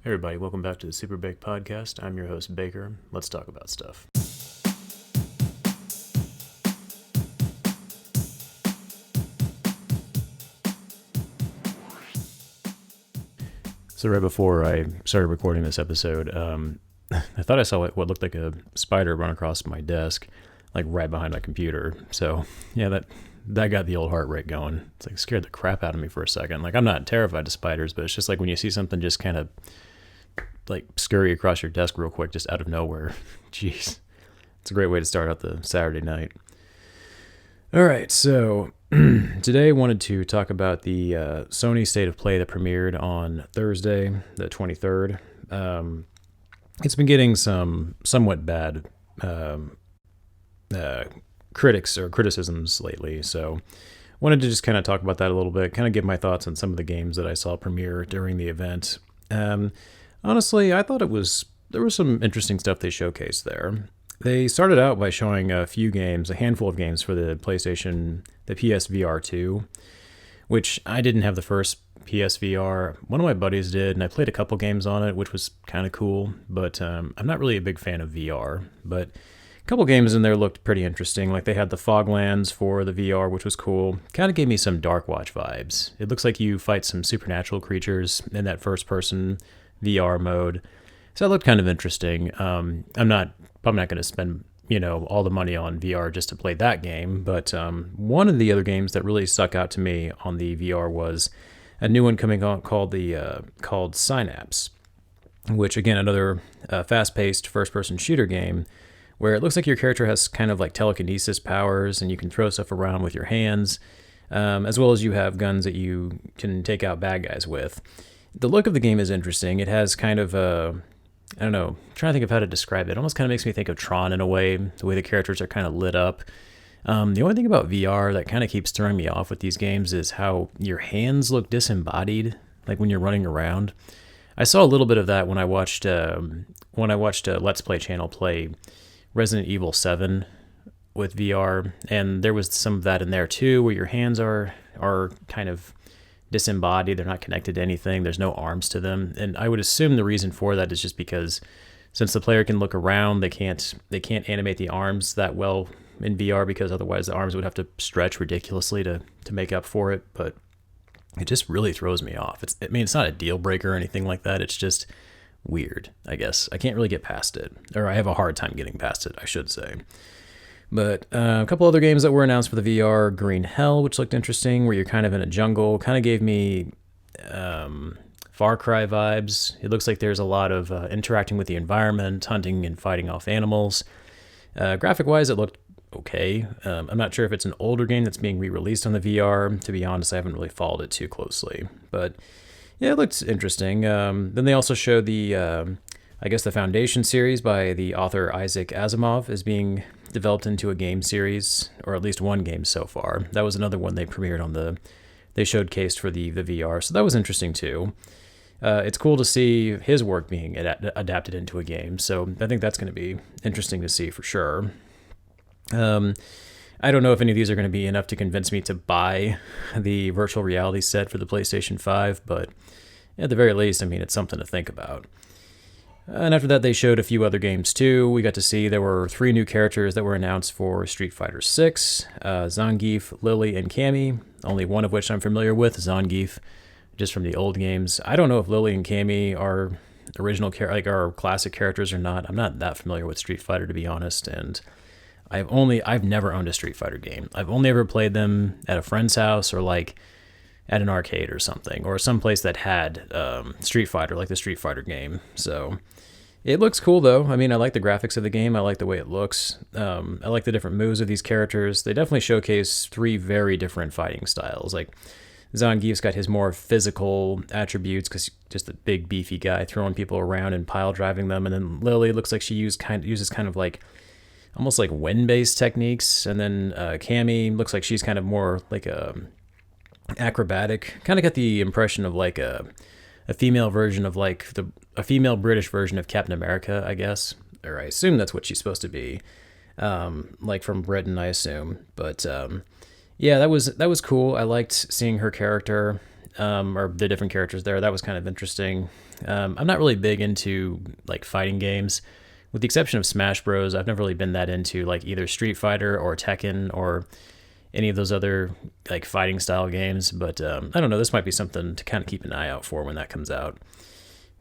Hey everybody, welcome back to the SuperBake podcast. I'm your host, Baker. Let's talk about stuff. So right before I started recording this episode, I thought I saw what looked like a spider run across my desk, like right behind my computer. So yeah, that got the old heart rate going. It's like scared the crap out of me for a second. Like I'm not terrified of spiders, but it's just like when you see something just kind of like scurry across your desk real quick, just out of nowhere. Jeez, it's a great way to start out the Saturday night. All right, so today I wanted to talk about the Sony State of Play that premiered on Thursday, the 23rd. It's been getting some somewhat bad critics or criticisms lately, so wanted to just kind of talk about that a little bit, kind of give my thoughts on some of the games that I saw premiere during the event. Honestly, I thought there was some interesting stuff they showcased there. They started out by showing a handful of games for the PlayStation, the PSVR 2, which I didn't have the first PSVR. One of my buddies did, and I played a couple games on it, which was kind of cool, but I'm not really a big fan of VR. But a couple games in there looked pretty interesting. Like they had the Foglands for the VR, which was cool. Kind of gave me some Darkwatch vibes. It looks like you fight some supernatural creatures in that first-person VR mode. So that looked kind of interesting. I'm not going to spend, all the money on VR just to play that game. But one of the other games that really stuck out to me on the VR was a new one coming out called Synapse, which again, another fast-paced first-person shooter game where it looks like your character has kind of like telekinesis powers and you can throw stuff around with your hands, as well as you have guns that you can take out bad guys with. The look of the game is interesting. It has kind of I don't know, I'm trying to think of how to describe it. It almost kind of makes me think of Tron in a way, the way the characters are kind of lit up. The only thing about VR that kind of keeps throwing me off with these games is how your hands look disembodied, like when you're running around. I saw a little bit of that when I watched a Let's Play channel play Resident Evil 7 with VR, and there was some of that in there too, where your hands are kind of disembodied. They're not connected to anything. There's no arms to them. And I would assume the reason for that is just because since the player can look around, they can't animate the arms that well in VR, because otherwise the arms would have to stretch ridiculously to make up for it. But it just really throws me off. It's not a deal breaker or anything like that. It's just weird, I guess. I can't really get past it, or I have a hard time getting past it, I should say. But a couple other games that were announced for the VR, Green Hell, which looked interesting, where you're kind of in a jungle, kind of gave me Far Cry vibes. It looks like there's a lot of interacting with the environment, hunting and fighting off animals. Graphic-wise, it looked okay. I'm not sure if it's an older game that's being re-released on the VR. To be honest, I haven't really followed it too closely. But yeah, it looks interesting. Then they also showed the Foundation series by the author Isaac Asimov is being developed into a game series, or at least one game so far. That was another one they premiered they showcased for the VR, so that was interesting too. It's cool to see his work being adapted into a game, so I think that's going to be interesting to see for sure. I don't know if any of these are going to be enough to convince me to buy the virtual reality set for the PlayStation 5, but at the very least, it's something to think about. And after that, they showed a few other games too. We got to see there were 3 new characters that were announced for Street Fighter 6, Zangief, Lily, and Cammy, only one of which I'm familiar with, Zangief, just from the old games. I don't know if Lily and Cammy are are classic characters or not. I'm not that familiar with Street Fighter, to be honest, and I've never owned a Street Fighter game. I've only ever played them at a friend's house or like at an arcade or something, or someplace that had Street Fighter, like the Street Fighter game. So it looks cool though. I like the graphics of the game. I like the way it looks. I like the different moves of these characters. They definitely showcase 3 very different fighting styles. Like Zangief's got his more physical attributes because just a big beefy guy throwing people around and pile driving them. And then Lily looks like she uses kind of like almost like wind-based techniques. And then Cammy looks like she's kind of more like a acrobatic. Kind of got the impression of like a female version of like a female British version of Captain America, I guess, or I assume that's what she's supposed to be, like from Britain, I assume. But yeah, that was cool. I liked seeing her character. or the different characters there. That was kind of interesting. I'm not really big into like fighting games, with the exception of Smash Bros. I've never really been that into like either Street Fighter or Tekken or any of those other like fighting style games. But I don't know. This might be something to kind of keep an eye out for when that comes out.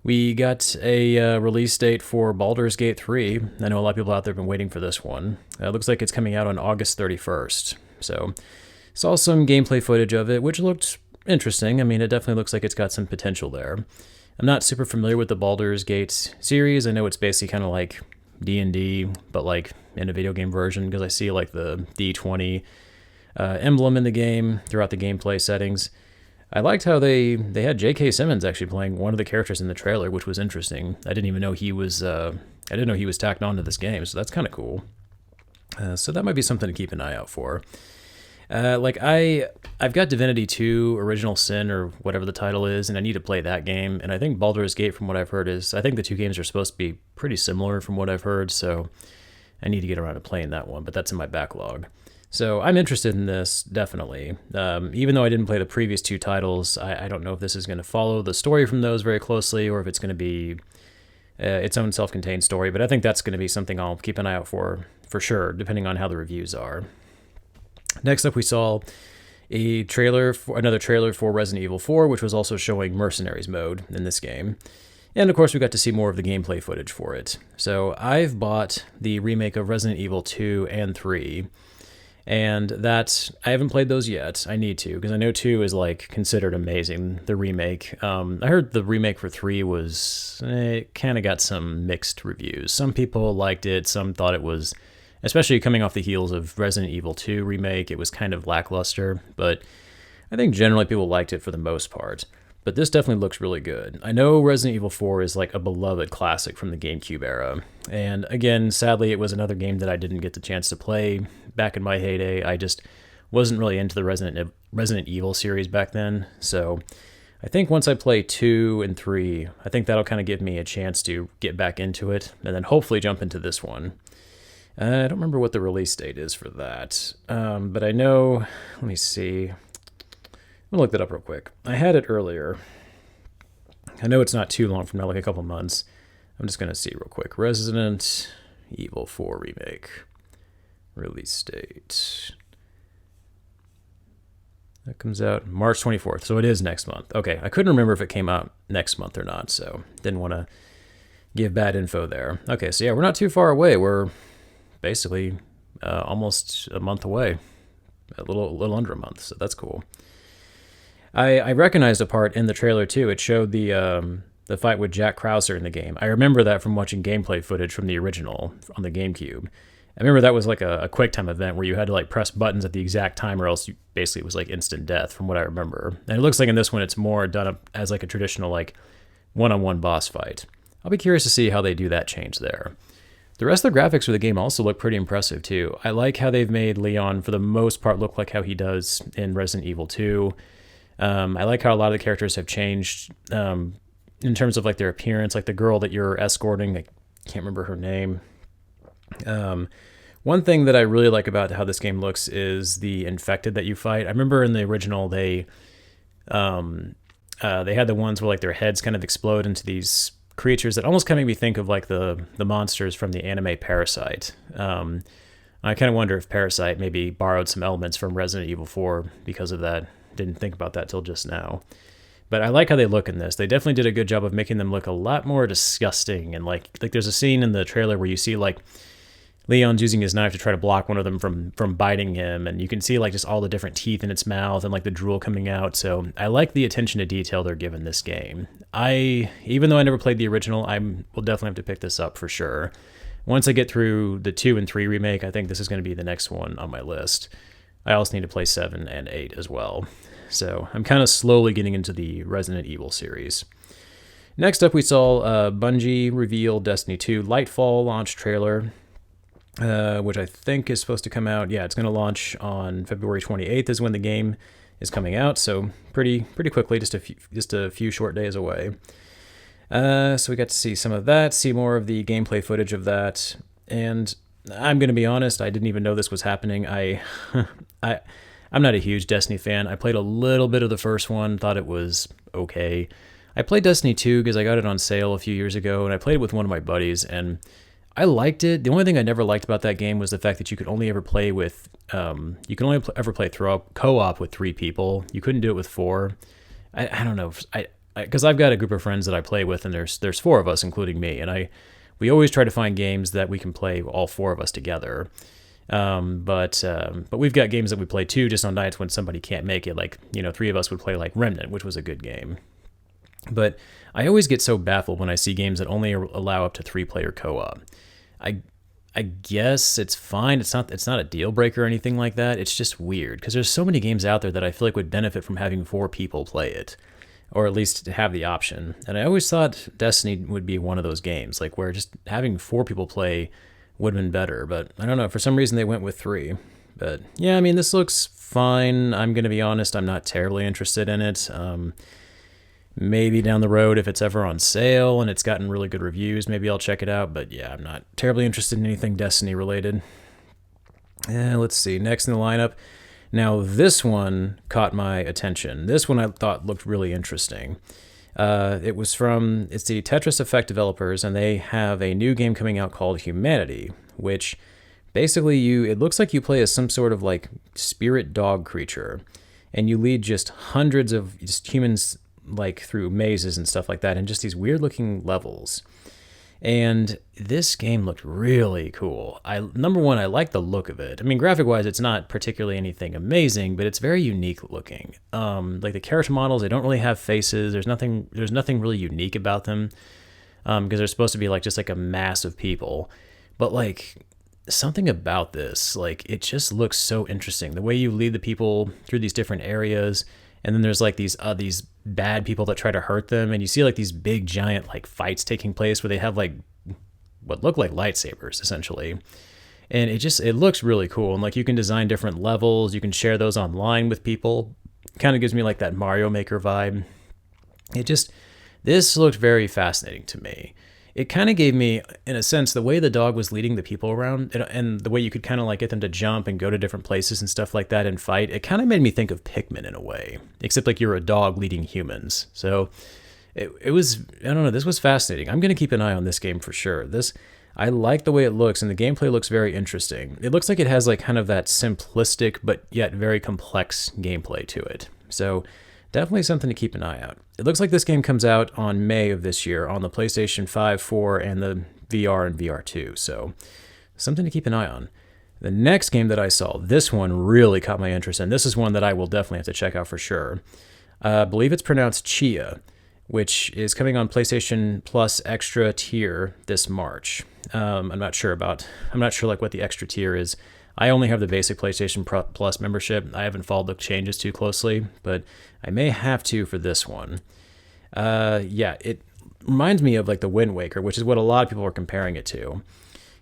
We got a release date for Baldur's Gate 3. I know a lot of people out there have been waiting for this one. It looks like it's coming out on August 31st. So saw some gameplay footage of it, which looked interesting. I mean, it definitely looks like it's got some potential there. I'm not super familiar with the Baldur's Gate series. I know it's basically kind of like D&D, but like in a video game version, because I see like the D20 emblem in the game throughout the gameplay settings. I liked how they had J.K. Simmons actually playing one of the characters in the trailer, which was interesting. I didn't even know he was tacked onto this game, so that's kind of cool. So that might be something to keep an eye out for. I've got Divinity 2 Original Sin, or whatever the title is, and I need to play that game. And I think Baldur's Gate, from what I've heard, I think the two games are supposed to be pretty similar from what I've heard, so I need to get around to playing that one, but that's in my backlog. So I'm interested in this, definitely. Even though I didn't play the previous two titles, I don't know if this is going to follow the story from those very closely, or if it's going to be its own self-contained story, but I think that's going to be something I'll keep an eye out for sure, depending on how the reviews are. Next up, we saw another trailer for Resident Evil 4, which was also showing Mercenaries mode in this game. And of course, we got to see more of the gameplay footage for it. So I've bought the remake of Resident Evil 2 and 3, and that I haven't played those yet. I need to, because I know 2 is like considered amazing, the remake. I heard the remake for 3 it kind of got some mixed reviews. Some people liked it, some thought it was, especially coming off the heels of Resident Evil 2 remake, it was kind of lackluster, but I think generally people liked it for the most part. But this definitely looks really good. I know Resident Evil 4 is like a beloved classic from the GameCube era. And again, sadly, it was another game that I didn't get the chance to play back in my heyday. I just wasn't really into the Resident Evil series back then. So I think once I play 2 and 3, I think that'll kind of give me a chance to get back into it and then hopefully jump into this one. I don't remember what the release date is for that. But I know, let me see. I'm going to look that up real quick. I had it earlier. I know it's not too long from now, like a couple months. I'm just going to see real quick. Resident Evil 4 Remake. Release date. That comes out March 24th, so it is next month. Okay, I couldn't remember if it came out next month or not, so didn't want to give bad info there. Okay, so yeah, we're not too far away. We're basically almost a month away. A little under a month, so that's cool. I recognized a part in the trailer too. It showed the fight with Jack Krauser in the game. I remember that from watching gameplay footage from the original on the GameCube. I remember that was like a quick time event where you had to like press buttons at the exact time, or else basically it was like instant death, from what I remember. And it looks like in this one it's more done up as like a traditional like one-on-one boss fight. I'll be curious to see how they do that change there. The rest of the graphics for the game also look pretty impressive too. I like how they've made Leon, for the most part, look like how he does in Resident Evil 2. I like how a lot of the characters have changed in terms of like their appearance. Like the girl that you're escorting, I can't remember her name. One thing that I really like about how this game looks is the infected that you fight. I remember in the original they had the ones where like their heads kind of explode into these creatures that almost kind of make me think of like the monsters from the anime Parasite. I kind of wonder if Parasite maybe borrowed some elements from Resident Evil 4 because of that. Didn't think about that till just now. But I like how they look in this. They definitely did a good job of making them look a lot more disgusting. And like there's a scene in the trailer where you see like Leon's using his knife to try to block one of them from biting him, and you can see like just all the different teeth in its mouth and like the drool coming out. So I like the attention to detail they're giving this game. Even though I never played the original, I will definitely have to pick this up for sure. Once I get through the 2 and 3 remake, I think this is going to be the next one on my list. I also need to play 7 and 8 as well. So I'm kind of slowly getting into the Resident Evil series. Next up, we saw Bungie reveal Destiny 2 Lightfall launch trailer, which I think is supposed to come out. Yeah, it's going to launch on February 28th is when the game is coming out. So pretty quickly, just a few short days away. So we got to see some of that, see more of the gameplay footage of that, and I'm going to be honest, I didn't even know this was happening. I I'm not a huge Destiny fan. I played a little bit of the first one, thought it was okay. I played Destiny 2 because I got it on sale a few years ago, and I played it with one of my buddies, and I liked it. The only thing I never liked about that game was the fact that you could only ever play with, ever play co-op with 3 people. You couldn't do it with 4. I don't know. Because I've got a group of friends that I play with, and there's 4 of us, including me, and we always try to find games that we can play all 4 of us together. But we've got games that we play too, just on nights when somebody can't make it. Like 3 of us would play like Remnant, which was a good game. But I always get so baffled when I see games that only allow up to 3-player co-op. I guess it's fine. It's not a deal breaker or anything like that. It's just weird because there's so many games out there that I feel like would benefit from having 4 people play it, or at least have the option. And I always thought Destiny would be one of those games, like where just having 4 people play would have been better. But I don't know. For some reason, they went with 3. But yeah, I mean, this looks fine. I'm going to be honest. I'm not terribly interested in it. Maybe down the road, if it's ever on sale and it's gotten really good reviews, maybe I'll check it out. But yeah, I'm not terribly interested in anything Destiny related. Let's see. Next in the lineup. Now, this one caught my attention. This one I thought looked really interesting. It's the Tetris Effect developers, and they have a new game coming out called Humanity, which basically it looks like you play as some sort of like spirit dog creature, and you lead just hundreds of just humans like through mazes and stuff like that, and just these weird looking levels. And this game looked really cool. Number one, I like the look of it. I mean, graphic wise, it's not particularly anything amazing, but it's very unique looking. Like the character models, they don't really have faces. There's nothing really unique about them, because they're supposed to be like just like a mass of people. But like something about this, like it just looks so interesting. The way you lead the people through these different areas. And then there's like these bad people that try to hurt them, and you see like these big giant like fights taking place where they have like what look like lightsabers essentially, and it looks really cool. And like you can design different levels, you can share those online with people. Kind of gives me like that Mario Maker vibe. This looked very fascinating to me. It kind of gave me, in a sense, the way the dog was leading the people around, and the way you could kind of like get them to jump and go to different places and stuff like that and fight. It kind of made me think of Pikmin in a way, except like you're a dog leading humans. So it was, I don't know, this was fascinating. I'm going to keep an eye on this game for sure. I like the way it looks, and the gameplay looks very interesting. It looks like it has like kind of that simplistic but yet very complex gameplay to it. So definitely something to keep an eye out. It looks like this game comes out on May of this year on the PlayStation 5, 4, and the VR and VR2, so something to keep an eye on. The next game that I saw, this one really caught my interest, and this is one that I will definitely have to check out for sure. I believe it's pronounced Chia, which is coming on PlayStation Plus Extra tier this March. I'm not sure like what the extra tier is. I only have the basic PlayStation Plus membership. I haven't followed the changes too closely, but I may have to for this one. It reminds me of like the Wind Waker, which is what a lot of people are comparing it to.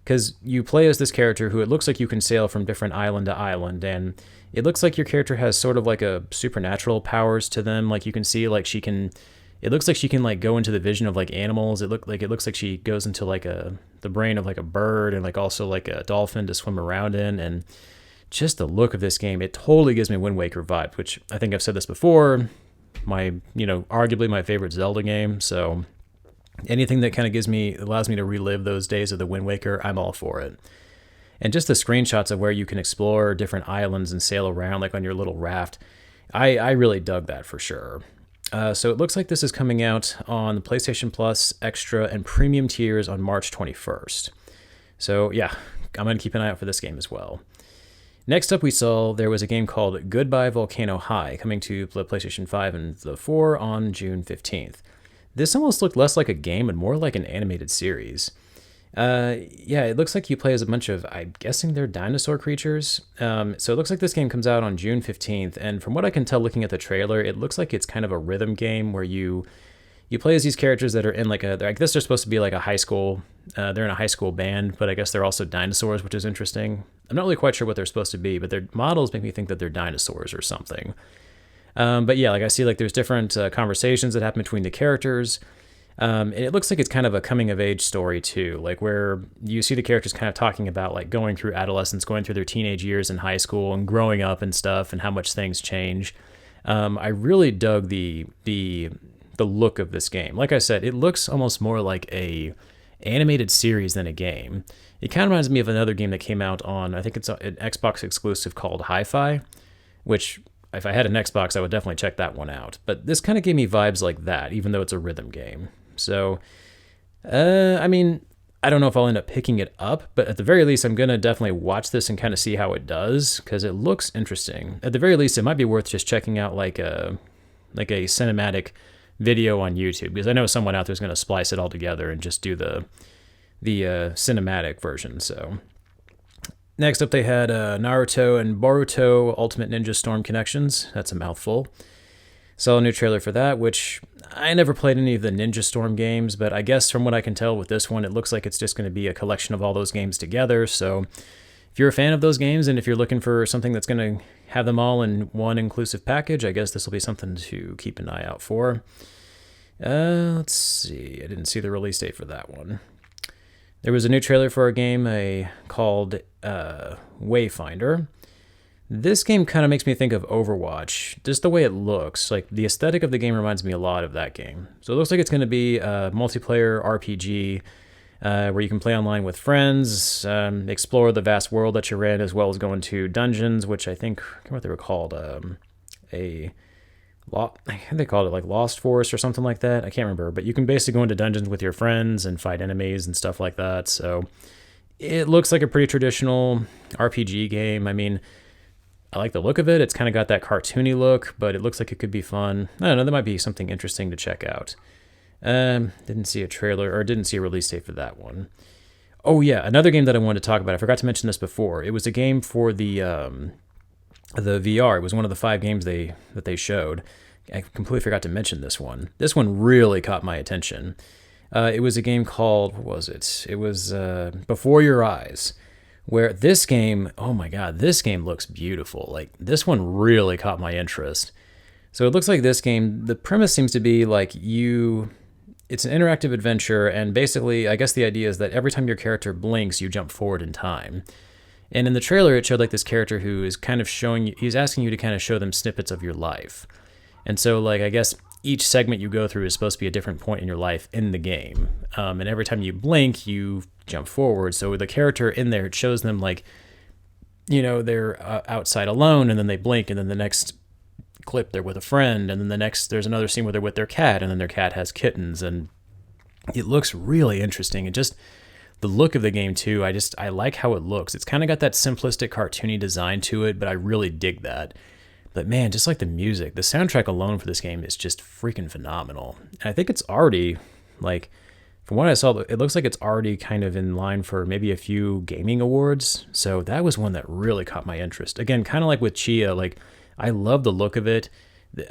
Because you play as this character who it looks like you can sail from different island to island, and it looks like your character has sort of like a supernatural powers to them. Like you can see like it looks like she can like go into the vision of like animals. It looks like she goes into like the brain of like a bird, and like also like a dolphin to swim around in. And just the look of this game, it totally gives me Wind Waker vibes, which I think I've said this before. Arguably my favorite Zelda game. So anything that kind of allows me to relive those days of the Wind Waker, I'm all for it. And just the screenshots of where you can explore different islands and sail around like on your little raft, I really dug that for sure. So it looks like this is coming out on the PlayStation Plus Extra and Premium tiers on March 21st. So yeah, I'm going to keep an eye out for this game as well. Next up, we saw there was a game called Goodbye Volcano High coming to the PlayStation 5 and the 4 on June 15th. This almost looked less like a game and more like an animated series. It looks like you play as a bunch of, I'm guessing they're dinosaur creatures. So it looks like this game comes out on June 15th, and from what I can tell looking at the trailer, it looks like it's kind of a rhythm game where you play as these characters that are in like I guess they're supposed to be like a high school, they're in a high school band, but I guess they're also dinosaurs, which is interesting. I'm not really quite sure what they're supposed to be, but their models make me think that they're dinosaurs or something. But yeah, like I see like there's different conversations that happen between the characters. And it looks like it's kind of a coming of age story too, like where you see the characters kind of talking about like going through adolescence, going through their teenage years in high school and growing up and stuff and how much things change. I really dug the look of this game. Like I said, it looks almost more like a animated series than a game. It kind of reminds me of another game that came out on, I think it's an Xbox exclusive called Hi-Fi, which if I had an Xbox, I would definitely check that one out. But this kind of gave me vibes like that, even though it's a rhythm game. So, I mean, I don't know if I'll end up picking it up, but at the very least, I'm going to definitely watch this and kind of see how it does, because it looks interesting. At the very least, it might be worth just checking out like a cinematic video on YouTube, because I know someone out there is going to splice it all together and just do the cinematic version. So next up, they had Naruto and Boruto Ultimate Ninja Storm Connections. That's a mouthful. Saw a new trailer for that, which I never played any of the Ninja Storm games, but I guess from what I can tell with this one, it looks like it's just going to be a collection of all those games together. So if you're a fan of those games and if you're looking for something that's going to have them all in one inclusive package, I guess this will be something to keep an eye out for. Let's see. I didn't see the release date for that one. There was a new trailer for a game called Wayfinder. This game kind of makes me think of Overwatch, just the way it looks. Like, the aesthetic of the game reminds me a lot of that game. So it looks like it's going to be a multiplayer RPG where you can play online with friends, explore the vast world that you're in, as well as go into dungeons, which I think what they were called, I think they called it like Lost Forest or something like that. I can't remember, but you can basically go into dungeons with your friends and fight enemies and stuff like that. So it looks like a pretty traditional RPG game. I mean, I like the look of it. It's kind of got that cartoony look, but it looks like it could be fun. I don't know. That might be something interesting to check out. Didn't see a trailer or didn't see a release date for that one. Oh yeah, another game that I wanted to talk about. I forgot to mention this before. It was a game for the VR. It was one of the 5 games that they showed. I completely forgot to mention this one. This one really caught my attention. It was a game called, what was it? It was Before Your Eyes, where this game, oh my god, this game looks beautiful. Like, this one really caught my interest. So it looks like this game, the premise seems to be like it's an interactive adventure, and basically, I guess the idea is that every time your character blinks, you jump forward in time. And in the trailer, it showed like this character who is kind of showing you, he's asking you to kind of show them snippets of your life. And so, like, I guess each segment you go through is supposed to be a different point in your life in the game. And every time you blink, you jump forward. So the character in there, it shows them like, you know, they're outside alone, and then they blink, and then the next clip they're with a friend, and then the next there's another scene where they're with their cat, and then their cat has kittens, and it looks really interesting. And just the look of the game too, I like how it looks. It's kind of got that simplistic cartoony design to it, but I really dig that. But man, just like the music, the soundtrack alone for this game is just freaking phenomenal. And I think it's already, like, from what I saw, it looks like it's already kind of in line for maybe a few gaming awards. So that was one that really caught my interest. Again, kind of like with Chia, like, I love the look of it.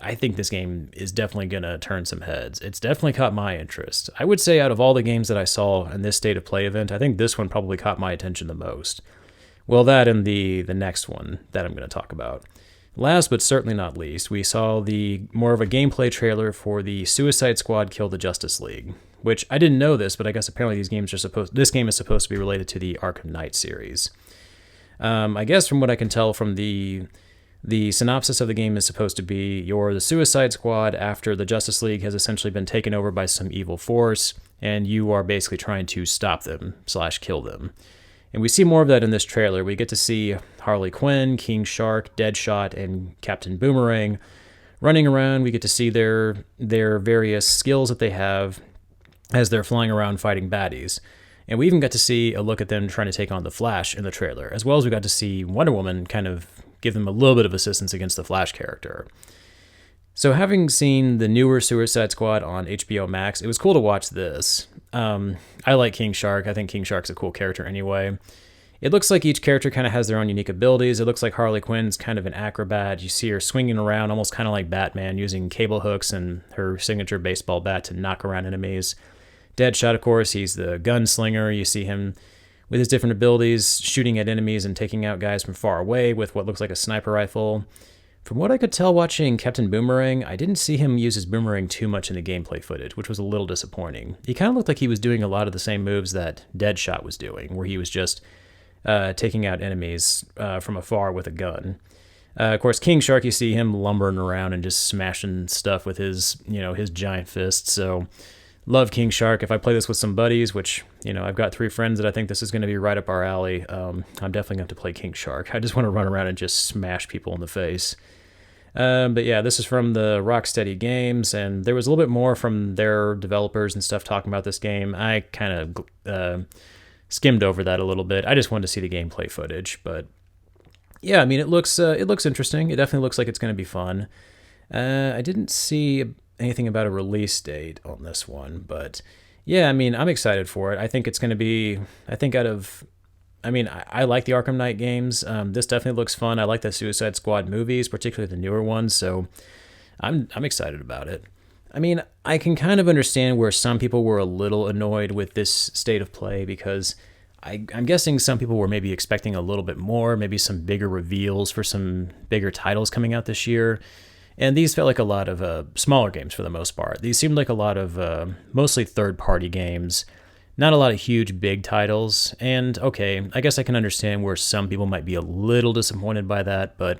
I think this game is definitely going to turn some heads. It's definitely caught my interest. I would say out of all the games that I saw in this State of Play event, I think this one probably caught my attention the most. Well, that and the next one that I'm going to talk about. Last but certainly not least, we saw the more of a gameplay trailer for the Suicide Squad Kill the Justice League, which I didn't know this, but I guess apparently this game is supposed to be related to the Arkham Knight series. I guess from what I can tell from the synopsis of the game is supposed to be you're the Suicide Squad after the Justice League has essentially been taken over by some evil force, and you are basically trying to stop them / kill them. And we see more of that in this trailer. We get to see Harley Quinn, King Shark, Deadshot, and Captain Boomerang running around. We get to see their various skills that they have as they're flying around fighting baddies. And we even got to see a look at them trying to take on the Flash in the trailer, as well as we got to see Wonder Woman kind of give them a little bit of assistance against the Flash character. So having seen the newer Suicide Squad on HBO Max, it was cool to watch this. I like King Shark. I think King Shark's a cool character anyway. It looks like each character kind of has their own unique abilities. It looks like Harley Quinn's kind of an acrobat. You see her swinging around almost kind of like Batman, using cable hooks and her signature baseball bat to knock around enemies. Deadshot, of course, he's the gunslinger. You see him with his different abilities, shooting at enemies and taking out guys from far away with what looks like a sniper rifle. From what I could tell watching Captain Boomerang, I didn't see him use his boomerang too much in the gameplay footage, which was a little disappointing. He kind of looked like he was doing a lot of the same moves that Deadshot was doing, where he was just taking out enemies from afar with a gun. Of course, King Shark, you see him lumbering around and just smashing stuff with his, his giant fists. So, love King Shark. If I play this with some buddies, which, I've got 3 friends that I think this is going to be right up our alley, I'm definitely going to have to play King Shark. I just want to run around and just smash people in the face. But yeah, this is from the Rocksteady Games, and there was a little bit more from their developers and stuff talking about this game. I kind of skimmed over that a little bit. I just wanted to see the gameplay footage, but yeah, I mean, it looks interesting. It definitely looks like it's going to be fun. I didn't see anything about a release date on this one, but yeah, I mean, I'm excited for it. I think it's going to be, I like the Arkham Knight games. This definitely looks fun. I like the Suicide Squad movies, particularly the newer ones, so I'm excited about it. I mean, I can kind of understand where some people were a little annoyed with this state of play because I'm guessing some people were maybe expecting a little bit more, maybe some bigger reveals for some bigger titles coming out this year. And these felt like a lot of smaller games for the most part. These seemed like a lot of mostly third-party games, not a lot of huge, big titles. And okay, I guess I can understand where some people might be a little disappointed by that, but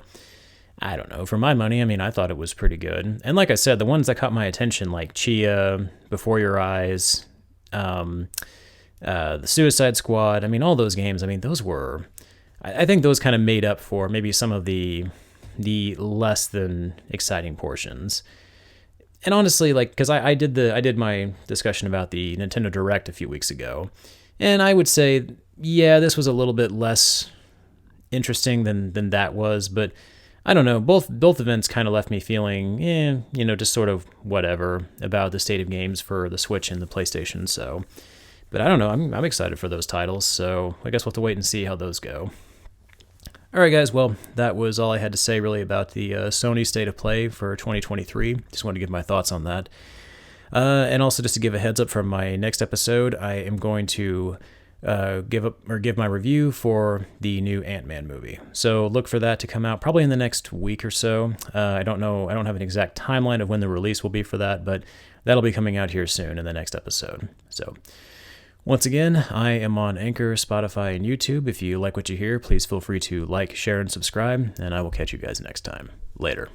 I don't know. For my money, I mean, I thought it was pretty good. And like I said, the ones that caught my attention, like Chia, Before Your Eyes, the Suicide Squad, I mean, all those games, I mean, those were, I think those kind of made up for maybe some of the less than exciting portions. And honestly, like, because I did my discussion about the Nintendo Direct a few weeks ago, and I would say, yeah, this was a little bit less interesting than that was, but I don't know, both events kind of left me feeling, just sort of whatever about the state of games for the Switch and the PlayStation, so... But I don't know, I'm excited for those titles, so I guess we'll have to wait and see how those go. Alright guys, well, that was all I had to say really about the Sony State of Play for 2023. Just wanted to give my thoughts on that. And also just to give a heads up for my next episode, I am going to give my review for the new Ant-Man movie. So look for that to come out probably in the next week or so. I don't know, I don't have an exact timeline of when the release will be for that, but that'll be coming out here soon in the next episode. So... Once again, I am on Anchor, Spotify, and YouTube. If you like what you hear, please feel free to like, share, and subscribe, and I will catch you guys next time. Later.